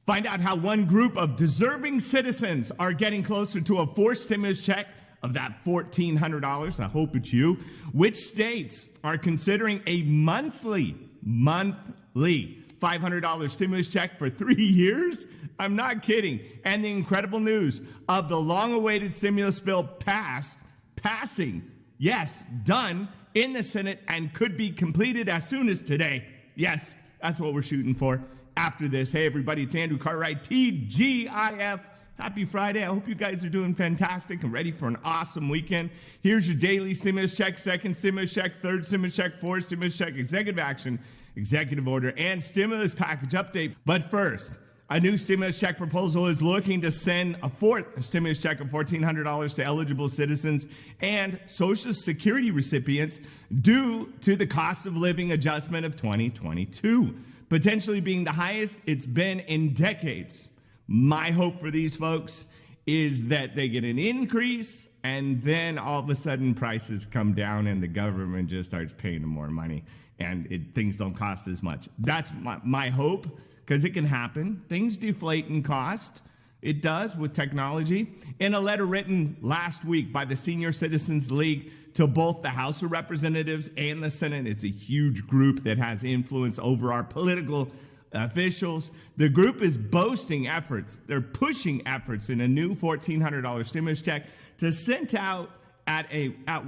Find out how one group of deserving citizens are getting closer to a forced stimulus check of that $1,400. I hope it's you. Which states are considering a monthly $500 stimulus check for 3 years? I'm not kidding. And the incredible news of the long-awaited stimulus bill passing, yes, done in the Senate and could be completed as soon as today. Yes, that's what we're shooting for after this. Hey, everybody, it's Andrew Cartwright, TGIF. Happy Friday. I hope you guys are doing fantastic and ready for an awesome weekend. Here's your daily stimulus check, second stimulus check, third stimulus check, fourth stimulus check, executive action, executive order, and stimulus package update. But first, a new stimulus check proposal is looking to send a fourth stimulus check of $1,400 to eligible citizens and Social Security recipients due to the cost of living adjustment of 2022, potentially being the highest it's been in decades. My hope for these folks is that they get an increase and then all of a sudden prices come down and the government just starts paying them more money and things don't cost as much. That's my hope, because it can happen. Things deflate in cost. It does with technology. In a letter written last week by the Senior Citizens League to both the House of Representatives and the Senate, it's a huge group that has influence over our political officials. The group is boasting efforts. They're pushing efforts in a new $1,400 stimulus check to send out at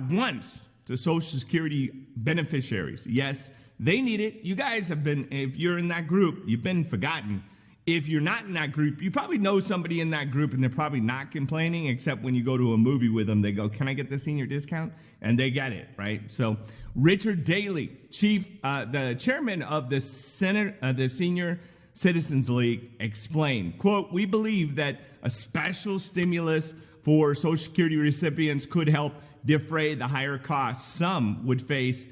once to Social Security beneficiaries. Yes, they need it. You guys have been, if you're in that group, you've been forgotten. If you're not in that group, you probably know somebody in that group and they're probably not complaining, except when you go to a movie with them, they go, "Can I get the senior discount?" And they get it, right? So Richard Daley, the chairman of the Senior Citizens League, explained, quote, "We believe that a special stimulus for Social Security recipients could help defray the higher costs some would face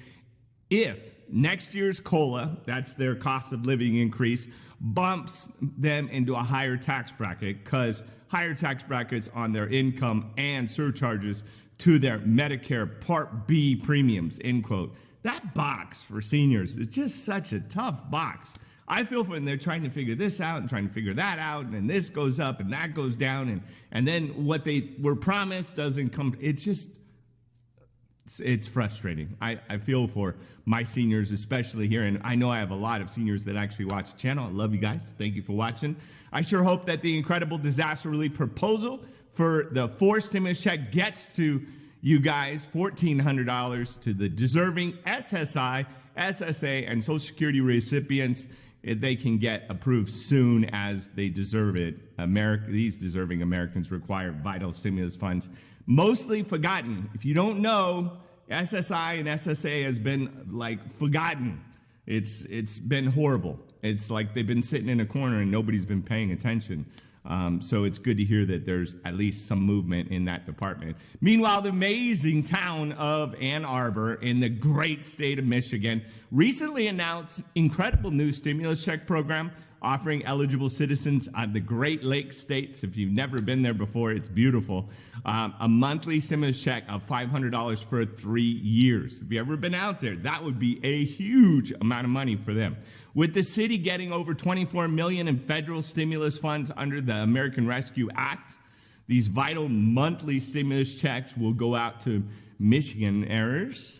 if next year's COLA," that's their cost of living increase, "bumps them into a higher tax bracket, because higher tax brackets on their income and surcharges to their Medicare Part B premiums," end quote. That box for seniors is just such a tough box. I feel for them. They're trying to figure this out and trying to figure that out, and then this goes up and that goes down, and then what they were promised doesn't come. It's frustrating. I feel for my seniors, especially here, and I know I have a lot of seniors that actually watch the channel. I love you guys. Thank you for watching. I sure hope that the incredible disaster relief proposal for the fourth stimulus check gets to you guys, $1,400 to the deserving SSI, SSA, and Social Security recipients. They can get approved soon as they deserve it. These deserving Americans require vital stimulus funds. Mostly forgotten. If you don't know, SSI and SSA has been forgotten. It's been horrible. It's like they've been sitting in a corner and nobody's been paying attention. So it's good to hear that there's at least some movement in that department. Meanwhile, the amazing town of Ann Arbor in the great state of Michigan recently announced incredible new stimulus check program offering eligible citizens of the Great Lakes states. If you've never been there before, it's beautiful. A monthly stimulus check of $500 for 3 years. If you've ever been out there, that would be a huge amount of money for them. With the city getting over $24 million in federal stimulus funds under the American Rescue Act, these vital monthly stimulus checks will go out to Michiganers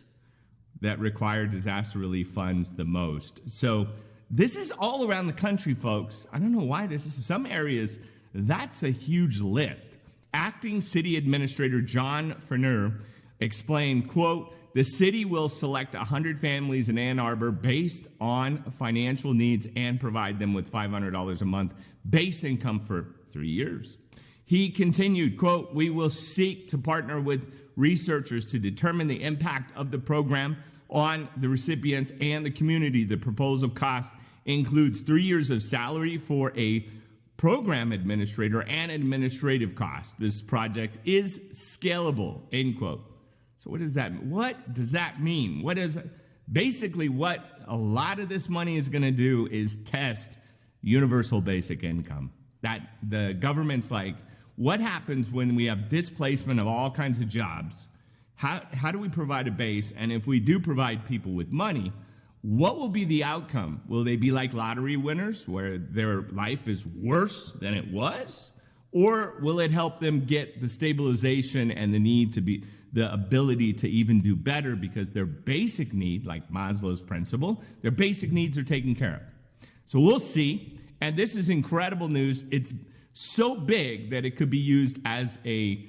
that require disaster relief funds the most. So this is all around the country, folks. I don't know why this is. Some areas, that's a huge lift. Acting City Administrator John Furner explained, quote, "The city will select 100 families in Ann Arbor based on financial needs and provide them with $500 a month base income for 3 years." He continued, quote, "We will seek to partner with researchers to determine the impact of the program on the recipients and the community. The proposal cost includes 3 years of salary for a program administrator and administrative costs. This project is scalable," end quote. So what does that mean? What does that mean? Basically what a lot of this money is going to do is test universal basic income. That the government's like, what happens when we have displacement of all kinds of jobs? How do we provide a base? And if we do provide people with money, What will be the outcome? Will they be like lottery winners where their life is worse than it was? Or will it help them get the stabilization and the ability to even do better because their basic need, like Maslow's principle, their basic needs are taken care of? So we'll see. And this is incredible news. It's so big that it could be used as a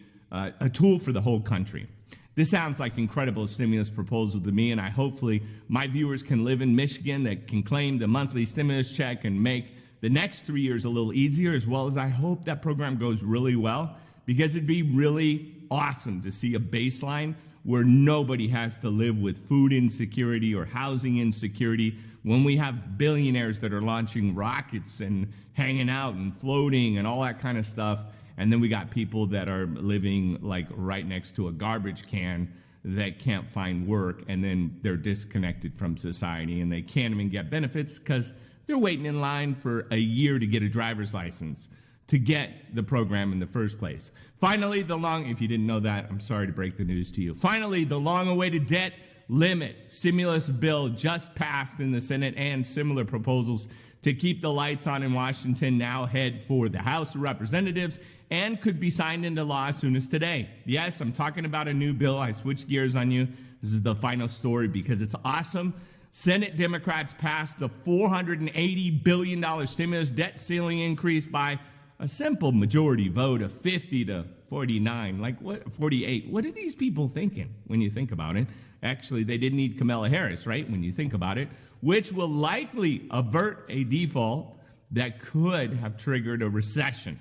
tool for the whole country. This sounds like incredible stimulus proposal to me, and hopefully my viewers can live in Michigan that can claim the monthly stimulus check and make the next 3 years a little easier, as well as I hope that program goes really well, because it'd be really awesome to see a baseline where nobody has to live with food insecurity or housing insecurity when we have billionaires that are launching rockets and hanging out and floating and all that kind of stuff. And then we got people that are living like right next to a garbage can that can't find work, and then they're disconnected from society and they can't even get benefits because they're waiting in line for a year to get a driver's license to get the program in the first place. Finally, if you didn't know that, I'm sorry to break the news to you. Finally, the long-awaited debt limit stimulus bill just passed in the Senate, and similar proposals to keep the lights on in Washington now head for the House of Representatives and could be signed into law as soon as today. Yes, I'm talking about a new bill. I switched gears on you. This is the final story because it's awesome. Senate Democrats passed the $480 billion stimulus debt ceiling increase by a simple majority vote of 50 to 49. Like what? 48. What are these people thinking when you think about it? Actually, they didn't need Kamala Harris, right? When you think about it, which will likely avert a default that could have triggered a recession.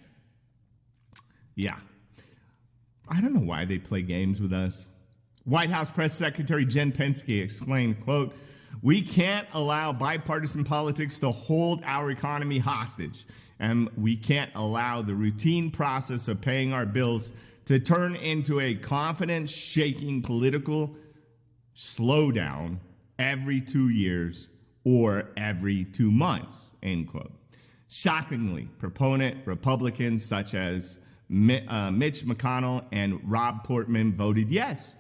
Yeah. I don't know why they play games with us. White House Press Secretary Jen Psaki explained, quote, "We can't allow bipartisan politics to hold our economy hostage, and we can't allow the routine process of paying our bills to turn into a confidence-shaking political slowdown every 2 years or every 2 months," end quote. Shockingly, proponent Republicans such as Mitch McConnell and Rob Portman voted yes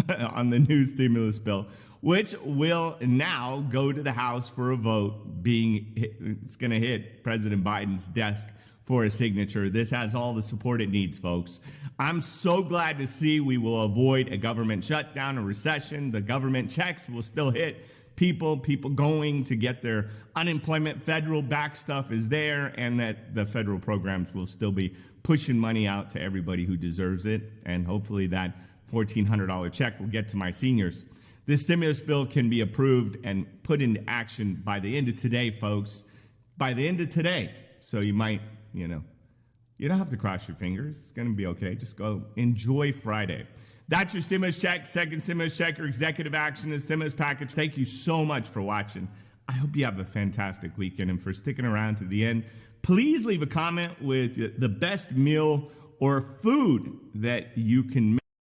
on the new stimulus bill, which will now go to the House for a vote. It's going to hit President Biden's desk for a signature. This has all the support it needs, folks. I'm so glad to see we will avoid a government shutdown, a recession. The government checks will still hit people going to get their unemployment. Federal back stuff is there, and that the federal programs will still be pushing money out to everybody who deserves it. And hopefully that $1,400 check will get to my seniors. This stimulus bill can be approved and put into action by the end of today, folks. By the end of today. So you might, you don't have to cross your fingers. It's going to be okay. Just go enjoy Friday. That's your stimulus check, second stimulus check, or executive action, the stimulus package. Thank you so much for watching. I hope you have a fantastic weekend, and for sticking around to the end. Please leave a comment with the best meal or food that you can make.